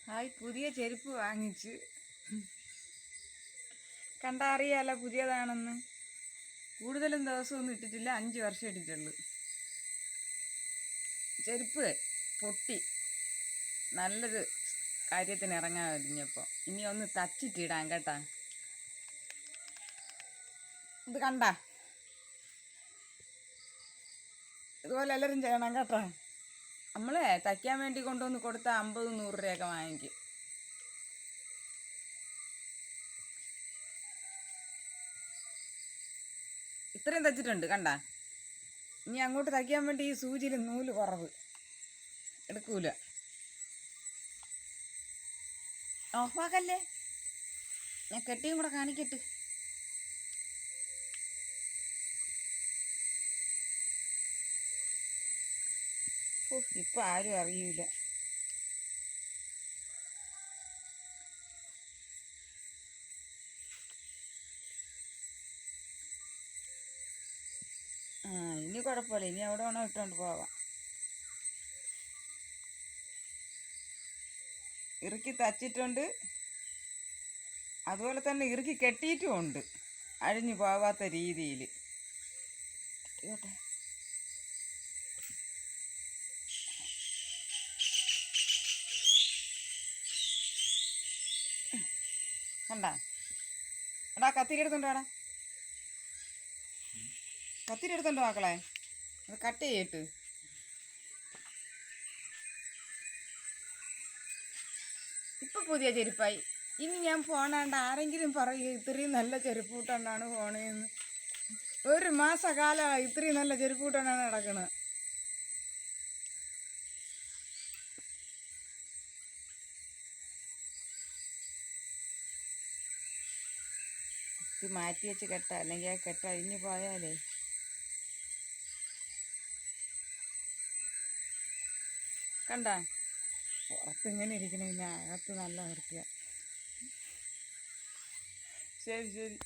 Hi, പുതിയ ചെരുപ്പ് വാങ്ങിച്ച്. കണ്ടാ അറിയാലോ പുതിയതാണെന്ന്. കൂടുതലും ദിവസമൊന്നും ഇട്ടിട്ടില്ല, 5 വർഷം ഇട്ടിട്ടുള്ളൂ. ചെരുപ്പ് പൊട്ടി. നല്ലൊരു കാര്യത്തിന് ഇറങ്ങാൻ കഴിഞ്ഞപ്പോൾ ഇനി ഒന്ന് തച്ചിട്ടിടാം കേട്ടാ. ഇത് കണ്ടാ, ഇതുപോലെ എല്ലാവരും ചെയ്യണം കേട്ടോ. നമ്മളെ തയ്ക്കാൻ വേണ്ടി കൊണ്ടുവന്ന് കൊടുത്താൽ 50-100 രൂപയൊക്കെ വാങ്ങിക്കും. ഇത്രയും തച്ചിട്ടുണ്ട് കണ്ടാ. ഇനി അങ്ങോട്ട് തയ്ക്കാൻ വേണ്ടി ഈ സൂചിയിൽ നൂല് കുറവ് എടുക്കൂല. ഓഫാക്കല്ലേ, ഞാൻ കെട്ടിയും കൂടെ കാണിക്കട്ട്. ഇപ്പം ആരും അറിയൂല. ഇനി കുഴപ്പമില്ല, ഇനി എവിടെ വേണോ ഇട്ടുകൊണ്ട് പോവാം. ഇറുക്കി തച്ചിട്ടുണ്ട്, അതുപോലെ തന്നെ ഇറുക്കി കെട്ടിയിട്ടും ഉണ്ട്, അഴിഞ്ഞു പോവാത്ത രീതിയിൽ. കേട്ടെ, കണ്ടാ. എടാ കത്തിരി എടുത്തുണ്ടോ? എടാ കത്തിരി എടുത്തുണ്ടോ മക്കളെ? അത് കട്ട് ചെയ്യട്ട്. ഇപ്പം പുതിയ ചെരുപ്പായി. ഇനി ഞാൻ പോണാണ്ട് ആരെങ്കിലും പറയുക ഇത്രയും നല്ല ചെരുപ്പ് കൂട്ടാണ്ടാണ് പോണേന്ന്. 1 മാസക്കാലമായി ഇത്രയും നല്ല ചെരുപ്പ് കൂട്ടാണ്ടാണ് നടക്കുന്നത്. ഇത് മാറ്റി വെച്ച് കെട്ട, അല്ലെങ്കിൽ ആ കെട്ട അഴിഞ്ഞു പോയാലേ. കണ്ട, പുറത്ത് ഇങ്ങനെ ഇരിക്കണ, അകത്ത് നല്ല വൃത്തിയാണ്. ശരി ശരി.